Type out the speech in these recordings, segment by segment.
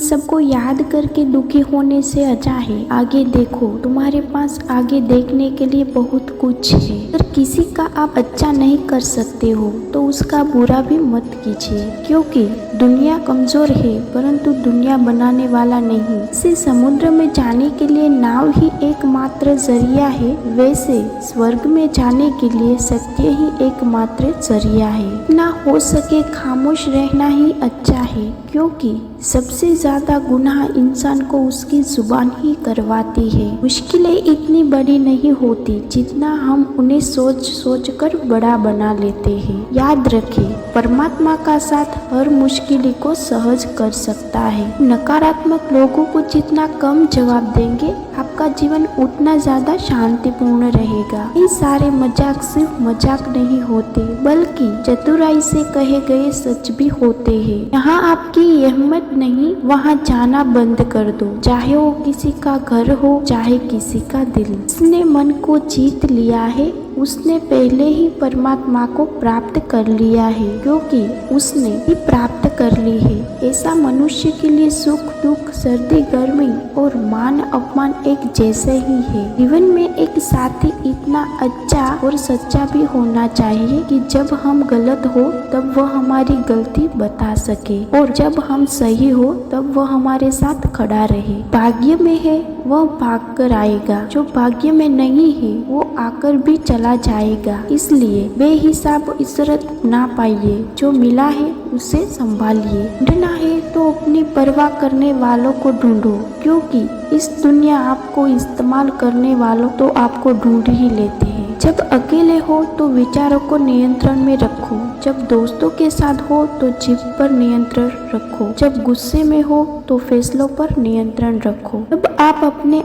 सबको याद करके दुखी होने से अच्छा है आगे देखो, तुम्हारे पास आगे देखने के लिए बहुत कुछ है। अगर किसी का आप अच्छा नहीं कर सकते हो तो उसका बुरा भी मत कीजिए, क्योंकि दुनिया कमजोर है परंतु दुनिया बनाने वाला नहीं। इसे समुद्र में जाने के लिए नाव ही एकमात्र जरिया है, वैसे स्वर्ग में जाने के लिए सत्य ही एकमात्र जरिया है। ना हो सके खामोश रहना ही अच्छा है, क्योंकि सबसे ज्यादा गुनाह इंसान को उसकी जुबान ही करवाती है। मुश्किलें इतनी बड़ी नहीं होती जितना हम उन्हें सोच सोच कर बड़ा बना लेते हैं। याद रखें, परमात्मा का साथ हर मुश्किल को सहज कर सकता है। नकारात्मक लोगों को जितना कम जवाब देंगे आपका जीवन उतना ज्यादा शांतिपूर्ण रहेगा। ये सारे मजाक सिर्फ मजाक नहीं होते, बल्कि चतुराई से कहे गए सच भी होते हैं। यहाँ आपकी हिम्मत नहीं, वहाँ जाना बंद कर दो, चाहे वो किसी का घर हो चाहे किसी का दिल। जिसने मन को जीत लिया है उसने पहले ही परमात्मा को प्राप्त कर लिया है, क्योंकि उसने ही प्राप्त कर ली है। ऐसा मनुष्य के लिए सुख दुख, सर्दी गर्मी और मान अपमान एक जैसे ही है। जीवन में एक साथी इतना अच्छा और सच्चा भी होना चाहिए कि जब हम गलत हो तब वह हमारी गलती बता सके, और जब हम सही हो तब वह हमारे साथ खड़ा रहे। भाग्य में है वह भाग कर आएगा, जो भाग्य में नहीं है वो आकर भी चला जाएगा। इसलिए बेहिसाब इज़्ज़त ना पाइए, जो मिला है उसे संभालिए। ढूंढना है तो अपनी परवाह करने वालों को ढूंढो, क्योंकि इस दुनिया आपको इस्तेमाल करने वालों तो आपको ढूंढ ही लेते हैं। जब अकेले हो तो विचारों को नियंत्रण में रखो, जब दोस्तों के साथ हो तो जिद पर नियंत्रण रखो, जब गुस्से में हो तो फैसलों पर नियंत्रण रखो। जब आप अपने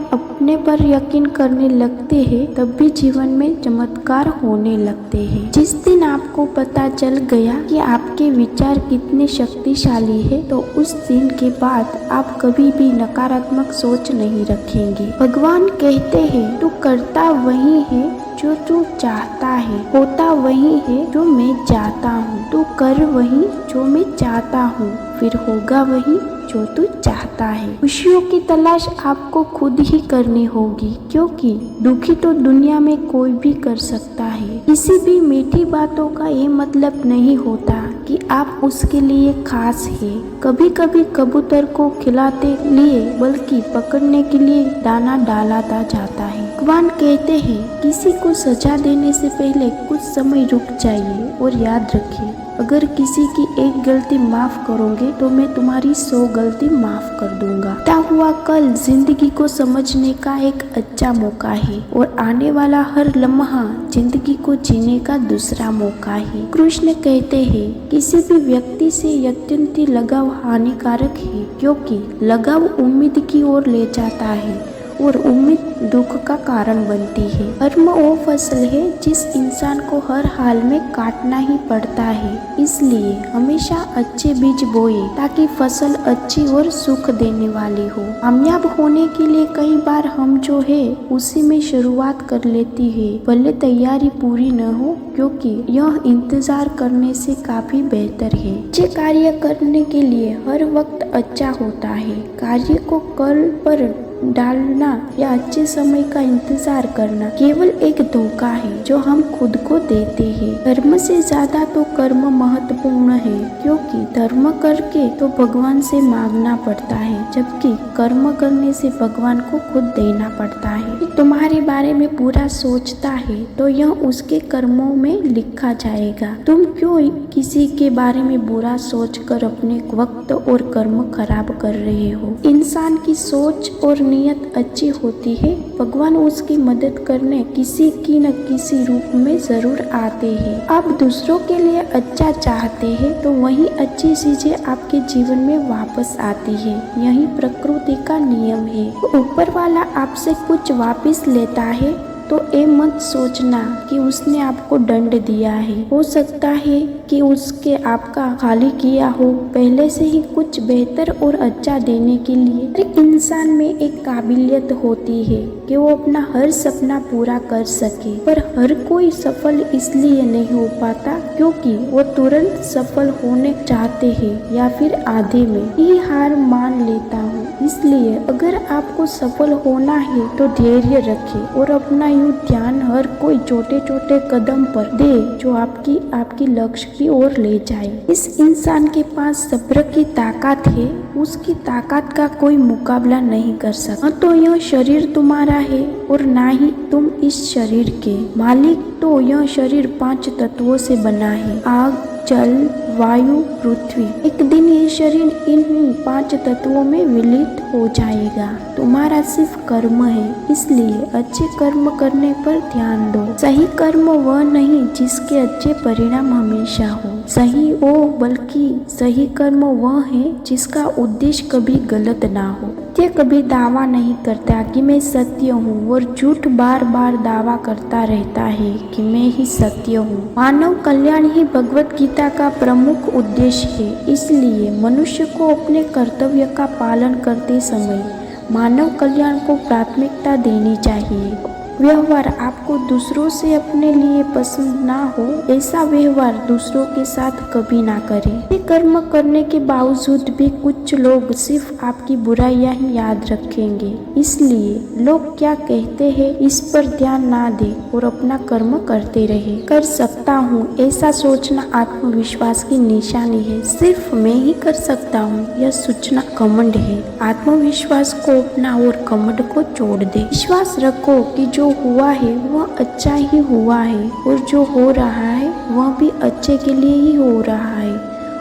पर यकीन करने लगते हैं तब भी जीवन में चमत्कार होने लगते हैं। जिस दिन आपको पता चल गया कि आपके विचार कितने शक्तिशाली है, तो उस दिन के बाद आप कभी भी नकारात्मक सोच नहीं रखेंगे। भगवान कहते हैं तू करता वही है जो तू चाहता है, होता वही है जो मैं चाहता हूँ। तू कर वही जो मैं चाहता हूँ, फिर होगा वही जो तू चाहता है। खुशियों की तलाश आपको खुद ही करनी होगी, क्योंकि दुखी तो दुनिया में कोई भी कर सकता है। किसी भी मीठी बातों का ये मतलब नहीं होता कि आप उसके लिए खास है। कभी कभी कबूतर को खिलाते लिए बल्कि पकड़ने के लिए दाना डाला जाता है। भगवान कहते हैं किसी को सजा देने से पहले कुछ समय रुक जाइए, और याद रखिए अगर किसी की एक गलती माफ करोगे तो मैं तुम्हारी 100 गलती माफ कर दूंगा। बीता हुआ कल जिंदगी को समझने का एक अच्छा मौका है, और आने वाला हर लम्हा जिंदगी को जीने का दूसरा मौका है। कृष्ण कहते हैं किसी भी व्यक्ति से अत्यंत लगाव हानिकारक है, क्योंकि लगाव उम्मीद की ओर ले जाता है और उम्मीद दुख का कारण बनती है। कर्म वो फसल है जिस इंसान को हर हाल में काटना ही पड़ता है, इसलिए हमेशा अच्छे बीज बोए ताकि फसल अच्छी और सुख देने वाली हो। कामयाब होने के लिए कई बार हम जो है उसी में शुरुआत कर लेती है, भले तैयारी पूरी न हो, क्योंकि यह इंतजार करने से काफी बेहतर है। अच्छे कार्य करने के लिए हर वक्त अच्छा होता है। कार्य को कल पर डालना या अच्छे समय का इंतजार करना केवल एक धोखा है जो हम खुद को देते हैं। धर्म से ज्यादा तो कर्म महत्वपूर्ण है, क्योंकि धर्म करके तो भगवान से मांगना पड़ता है, जबकि कर्म करने से भगवान को खुद देना पड़ता है। कि तुम्हारे बारे में बुरा सोचता है तो यह उसके कर्मों में लिखा जाएगा। तुम क्यों किसी के बारे में बुरा सोचकर अपने वक्त और कर्म खराब कर रहे हो? इंसान की सोच और नियत अच्छी होती है, भगवान उसकी मदद करने किसी की न किसी रूप में जरूर आते हैं। आप दूसरों के लिए अच्छा चाहते हैं तो वही अच्छी चीजें आपके जीवन में वापस आती है। यही प्रकृति का नियम है। ऊपर वाला आपसे कुछ वापस लेता है तो ये मत सोचना कि उसने आपको दंड दिया है। हो सकता है कि उसके आपका खाली किया हो पहले से ही कुछ बेहतर और अच्छा देने के लिए। हर इंसान में एक काबिलियत होती है कि वो अपना हर सपना पूरा कर सके, पर हर कोई सफल इसलिए नहीं हो पाता क्योंकि वो तुरंत सफल होने चाहते हैं या फिर आधे में ही हार मान लेता हूँ। इसलिए अगर आपको सफल होना है तो धैर्य रखें और अपना यूं ध्यान हर कोई छोटे छोटे कदम पर दे जो आपकी लक्ष्य की ओर ले जाए। इस इंसान के पास सब्र की ताकत है, उसकी ताकत का कोई मुकाबला नहीं कर सकता। तो यह शरीर तुम्हारा है और ना ही तुम इस शरीर के मालिक। तो यह शरीर 5 तत्वों से बना है, आग, जल, वायु, पृथ्वी। एक दिन ये शरीर इन 5 तत्वों में विलीन हो जाएगा। तुम्हारा सिर्फ कर्म है, इसलिए अच्छे कर्म करने पर ध्यान दो। सही कर्म वह नहीं जिसके अच्छे परिणाम हमेशा हो सही हो, बल्कि सही कर्म वह है जिसका उद्देश्य कभी गलत ना हो। सत्य कभी दावा नहीं करता कि मैं सत्य हूँ और झूठ बार बार दावा करता रहता है कि मैं ही सत्य हूँ। मानव कल्याण ही भगवत गीता का प्रमुख उद्देश्य है। इसलिए मनुष्य को अपने कर्तव्य का पालन करते समय मानव कल्याण को प्राथमिकता देनी चाहिए। व्यवहार आपको दूसरों से अपने लिए पसंद ना हो, ऐसा व्यवहार दूसरों के साथ कभी ना करें। ये कर्म करने के बावजूद भी कुछ लोग सिर्फ आपकी बुराइयां ही याद रखेंगे। इसलिए लोग क्या कहते हैं इस पर ध्यान ना दे और अपना कर्म करते रहे। कर सकता हूँ ऐसा सोचना आत्मविश्वास की निशानी है। सिर्फ मैं ही कर सकता हूँ यह सोचना घमंड है। आत्मविश्वास को अपना और घमंड को छोड़ दे। विश्वास रखो कि जो हुआ है वह अच्छा ही हुआ है और जो हो रहा है वह भी अच्छे के लिए ही हो रहा है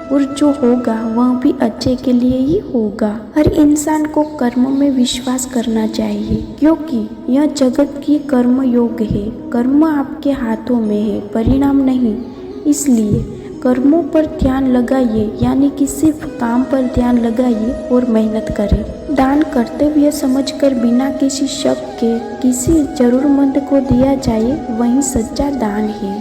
और जो होगा वह भी अच्छे के लिए ही होगा। हर इंसान को कर्म में विश्वास करना चाहिए क्योंकि यह जगत की कर्म योग है। कर्म आपके हाथों में है, परिणाम नहीं। इसलिए कर्मों पर ध्यान लगाइए, यानी कि सिर्फ काम पर ध्यान लगाइए और मेहनत करें। दान कर्तव्य समझकर बिना किसी शक के किसी जरूरतमंद को दिया जाए वही सच्चा दान है।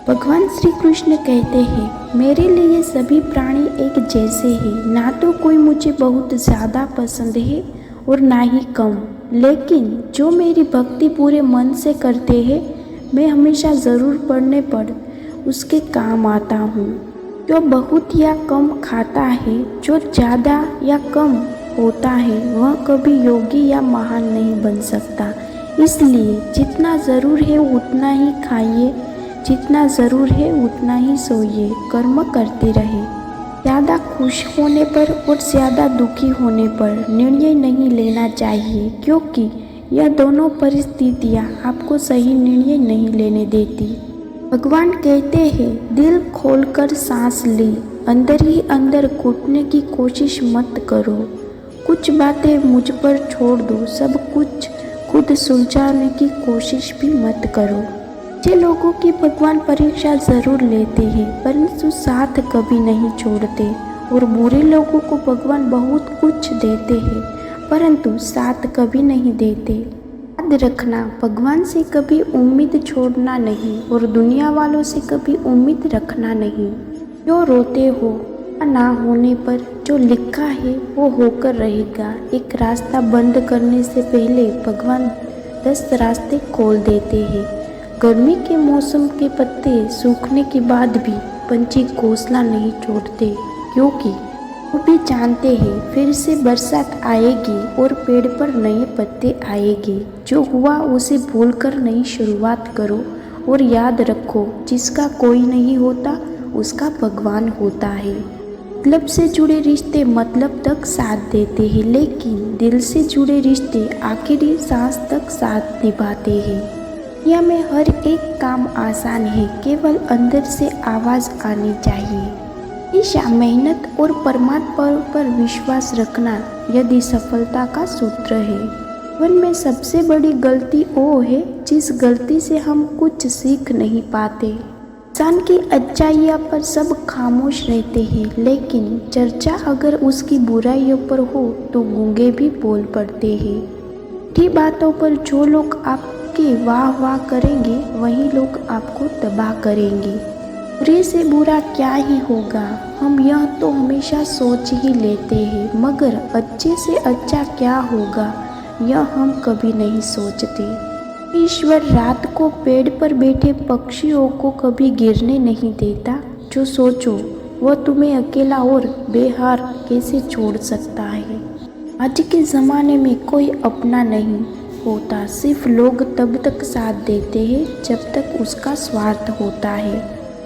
भगवान श्री कृष्ण कहते हैं, मेरे लिए सभी प्राणी एक जैसे हैं। ना तो कोई मुझे बहुत ज़्यादा पसंद है और ना ही कम, लेकिन जो मेरी भक्ति पूरे मन से करते हैं मैं हमेशा ज़रूर पड़ने पर उसके काम आता हूँ। जो बहुत या कम खाता है, जो ज़्यादा या कम होता है, वह कभी योगी या महान नहीं बन सकता। इसलिए जितना ज़रूर है उतना ही खाइए, जितना ज़रूर है उतना ही सोइए, कर्म करते रहे। ज़्यादा खुश होने पर और ज़्यादा दुखी होने पर निर्णय नहीं लेना चाहिए क्योंकि यह दोनों परिस्थितियाँ आपको सही निर्णय नहीं लेने देती। भगवान कहते हैं, दिल खोलकर सांस ले, अंदर ही अंदर घुटने की कोशिश मत करो। कुछ बातें मुझ पर छोड़ दो, सब कुछ खुद सुलझाने की कोशिश भी मत करो। अच्छे लोगों की भगवान परीक्षा ज़रूर लेते हैं परंतु साथ कभी नहीं छोड़ते, और बुरे लोगों को भगवान बहुत कुछ देते हैं परंतु साथ कभी नहीं देते। याद रखना, भगवान से कभी उम्मीद छोड़ना नहीं और दुनिया वालों से कभी उम्मीद रखना नहीं। जो रोते हो ना होने पर जो लिखा है वो होकर रहेगा। एक रास्ता बंद करने से पहले भगवान 10 रास्ते खोल देते हैं। गर्मी के मौसम के पत्ते सूखने के बाद भी पंछी घोंसला नहीं छोड़ते क्योंकि वो भी जानते हैं फिर से बरसात आएगी और पेड़ पर नए पत्ते आएंगे। जो हुआ उसे भूलकर नई शुरुआत करो और याद रखो, जिसका कोई नहीं होता उसका भगवान होता है। मतलब से जुड़े रिश्ते मतलब तक साथ देते हैं, लेकिन दिल से जुड़े रिश्ते आखिरी सांस तक साथ निभाते हैं। दुनिया में हर एक काम आसान है, केवल अंदर से आवाज़ आनी चाहिए। हमेशा मेहनत और परमात्मा पर विश्वास रखना यदि सफलता का सूत्र है। जीवन में सबसे बड़ी गलती वो है जिस गलती से हम कुछ सीख नहीं पाते। इंसान की अच्छाइयों पर सब खामोश रहते हैं, लेकिन चर्चा अगर उसकी बुराइयों पर हो तो गूंगे भी बोल पड़ते हैं। मीठी बातों पर जो लोग आपके के वाह वाह करेंगे वही लोग आपको तबाह करेंगे। बुरे से बुरा क्या ही होगा, हम यह तो हमेशा सोच ही लेते हैं, मगर अच्छे से अच्छा क्या होगा यह हम कभी नहीं सोचते। ईश्वर रात को पेड़ पर बैठे पक्षियों को कभी गिरने नहीं देता। जो सोचो वह तुम्हें अकेला और बेहार कैसे छोड़ सकता है। आज के ज़माने में कोई अपना नहीं होता, सिर्फ लोग तब तक साथ देते हैं जब तक उसका स्वार्थ होता है।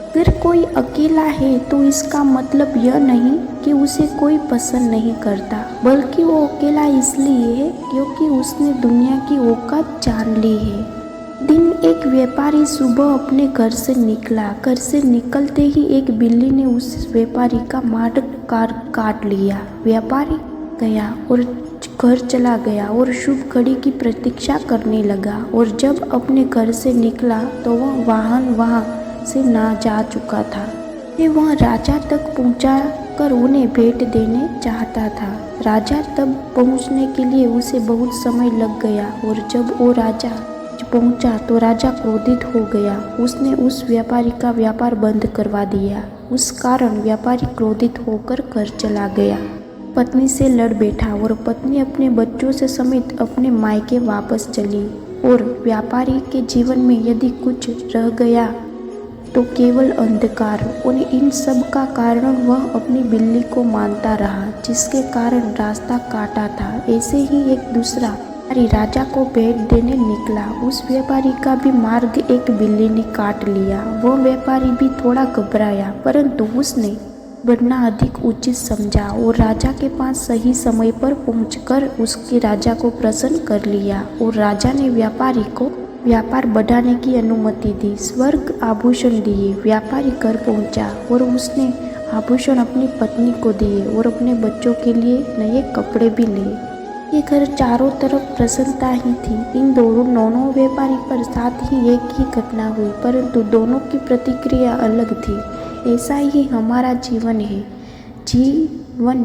अगर कोई अकेला है तो इसका मतलब यह नहीं कि उसे कोई पसंद नहीं करता, बल्कि वो अकेला इसलिए है क्योंकि उसने दुनिया की औकात जान ली है। दिन एक व्यापारी सुबह अपने घर से निकला। घर से निकलते ही एक बिल्ली ने उस व्यापारी का मार्ग काट लिया। व्यापारी गया और घर चला गया और शुभ घड़ी की प्रतीक्षा करने लगा, और जब अपने घर से निकला तो वह वाहन वहां से ना जा चुका था। वह राजा तक पहुंचा कर उन्हें भेंट देने चाहता था। राजा तक पहुंचने के लिए उसे बहुत समय लग गया, और जब वो राजा पहुंचा तो राजा क्रोधित हो गया। उसने उस व्यापारी का व्यापार बंद करवा दिया। उस कारण व्यापारी क्रोधित होकर घर चला गया। पत्नी से लड़ बैठा और पत्नी अपने बच्चों से समेत अपने मायके वापस चली। और व्यापारी के जीवन में यदि कुछ रह गया तो केवल अंधकार, और इन सब का कारण वह अपनी बिल्ली को मानता रहा, जिसके कारण रास्ता काटा था। ऐसे ही एक दूसरा राजा को भेंट देने निकला। उस व्यापारी का भी मार्ग एक बिल्ली ने काट लिया। वह व्यापारी भी थोड़ा घबराया, परंतु उसने बढ़ना अधिक उचित समझा और राजा के पास सही समय पर पहुंचकर उसके राजा को प्रसन्न कर लिया, और राजा ने व्यापारी को व्यापार बढ़ाने की अनुमति दी। स्वर्ग आभूषण दिए। व्यापारी घर पहुंचा और उसने आभूषण अपनी पत्नी को दिए और अपने बच्चों के लिए नए कपड़े भी लिए। ये घर चारों तरफ प्रसन्नता ही थी। इन दोनों व्यापारी पर साथ ही एक ही घटना हुई, परंतु दोनों की प्रतिक्रिया अलग थी। ऐसा ही हमारा जीवन है। जीवन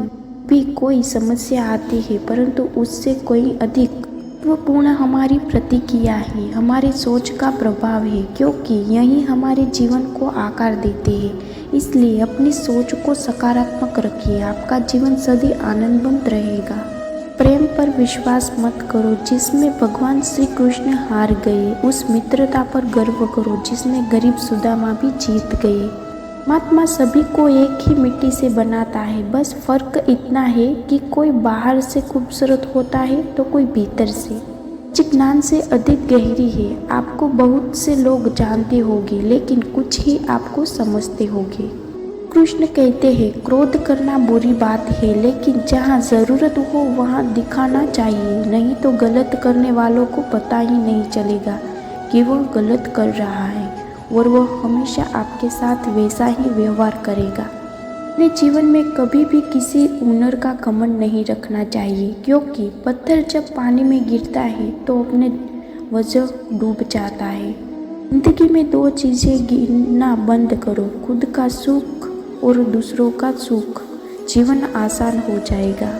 भी कोई समस्या आती है, परंतु उससे कोई अधिक महत्वपूर्ण हमारी प्रतिक्रिया है, हमारी सोच का प्रभाव है, क्योंकि यही हमारे जीवन को आकार देते हैं। इसलिए अपनी सोच को सकारात्मक रखिए, आपका जीवन सदैव आनंदमय रहेगा। प्रेम पर विश्वास मत करो जिसमें भगवान श्री कृष्ण हार गए। उस मित्रता पर गर्व करो जिसमें गरीब सुदामा भी जीत गए। परमात्मा सभी को एक ही मिट्टी से बनाता है, बस फर्क इतना है कि कोई बाहर से खूबसूरत होता है तो कोई भीतर से। ज्ञान से अधिक गहरी है। आपको बहुत से लोग जानते होंगे, लेकिन कुछ ही आपको समझते होंगे। कृष्ण कहते हैं, क्रोध करना बुरी बात है, लेकिन जहाँ ज़रूरत हो वहाँ दिखाना चाहिए, नहीं तो गलत करने वालों को पता ही नहीं चलेगा कि वह गलत कर रहा है, और वह हमेशा आपके साथ वैसा ही व्यवहार करेगा। अपने जीवन में कभी भी किसी हुनर का घमंड नहीं रखना चाहिए, क्योंकि पत्थर जब पानी में गिरता है तो अपने वजह डूब जाता है। जिंदगी में दो चीज़ें गिनना बंद करो, खुद का सुख और दूसरों का सुख। जीवन आसान हो जाएगा।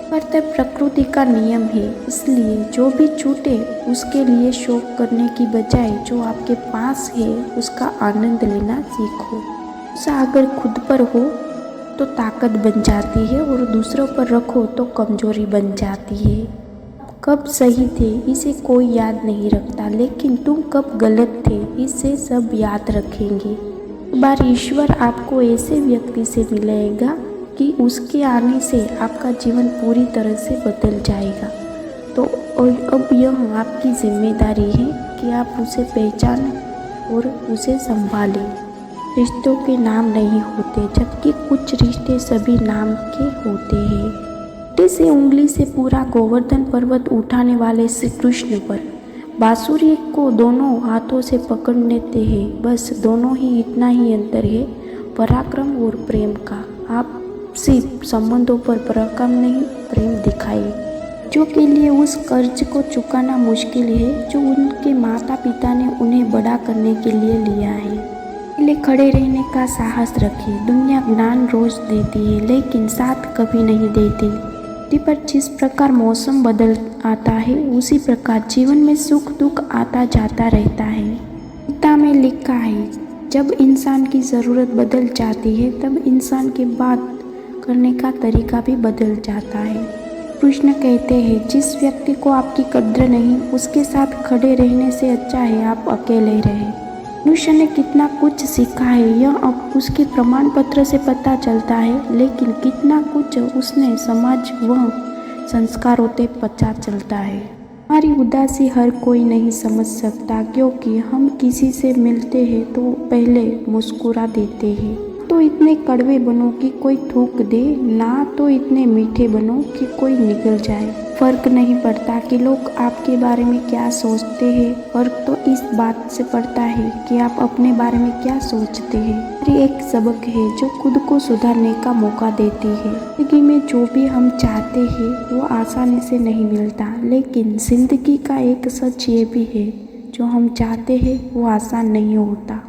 कर्तव्य प्रकृति का नियम है, इसलिए जो भी छूटे उसके लिए शौक करने की बजाय जो आपके पास है उसका आनंद लेना सीखो। गुस्सा अगर खुद पर हो तो ताकत बन जाती है, और दूसरों पर रखो तो कमजोरी बन जाती है। कब सही थे इसे कोई याद नहीं रखता, लेकिन तुम कब गलत थे इसे सब याद रखेंगे। एक बार ईश्वर आपको ऐसे व्यक्ति से मिलाएगा कि उसके आने से आपका जीवन पूरी तरह से बदल जाएगा। तो अब यह आपकी जिम्मेदारी है कि आप उसे पहचानें और उसे संभालें। रिश्तों के नाम नहीं होते, जबकि कुछ रिश्ते सभी नाम के होते हैं। छोटे से उंगली से पूरा गोवर्धन पर्वत उठाने वाले श्री कृष्ण पर बांसुरी को दोनों हाथों से पकड़ लेते हैं। बस दोनों ही इतना ही अंतर है, पराक्रम और प्रेम का। आप सिर्फ संबंधों पर पराक्रम नहीं, प्रेम दिखाइए। बच्चों के लिए उस कर्ज को चुकाना मुश्किल है जो उनके माता पिता ने उन्हें बड़ा करने के लिए लिया है। लिए खड़े रहने का साहस रखिए। दुनिया ज्ञान रोज देती है, लेकिन साथ कभी नहीं देती। धरती पर जिस प्रकार मौसम बदल आता है उसी प्रकार जीवन में सुख दुख आता जाता रहता है। गीता में लिखा है, जब इंसान की ज़रूरत बदल जाती है तब इंसान की बात करने का तरीका भी बदल जाता है। कृष्ण कहते हैं, जिस व्यक्ति को आपकी कद्र नहीं उसके साथ खड़े रहने से अच्छा है आप अकेले रहे। मनुष्य ने कितना कुछ सीखा है यह अब उसके प्रमाण पत्र से पता चलता है, लेकिन कितना कुछ उसने समाज व संस्कारों से पता चलता है। हमारी उदासी हर कोई नहीं समझ सकता, क्योंकि हम किसी से मिलते हैं तो पहले मुस्कुरा देते हैं। तो इतने कड़वे बनो कि कोई थूक दे, ना तो इतने मीठे बनो कि कोई निगल जाए। फर्क नहीं पड़ता कि लोग आपके बारे में क्या सोचते हैं, फर्क तो इस बात से पड़ता है कि आप अपने बारे में क्या सोचते हैं। ये एक सबक है जो खुद को सुधारने का मौका देती है। जिंदगी में जो भी हम चाहते हैं वो आसानी से नहीं मिलता, लेकिन जिंदगी का एक सच ये भी है, जो हम चाहते हैं वो आसान नहीं होता।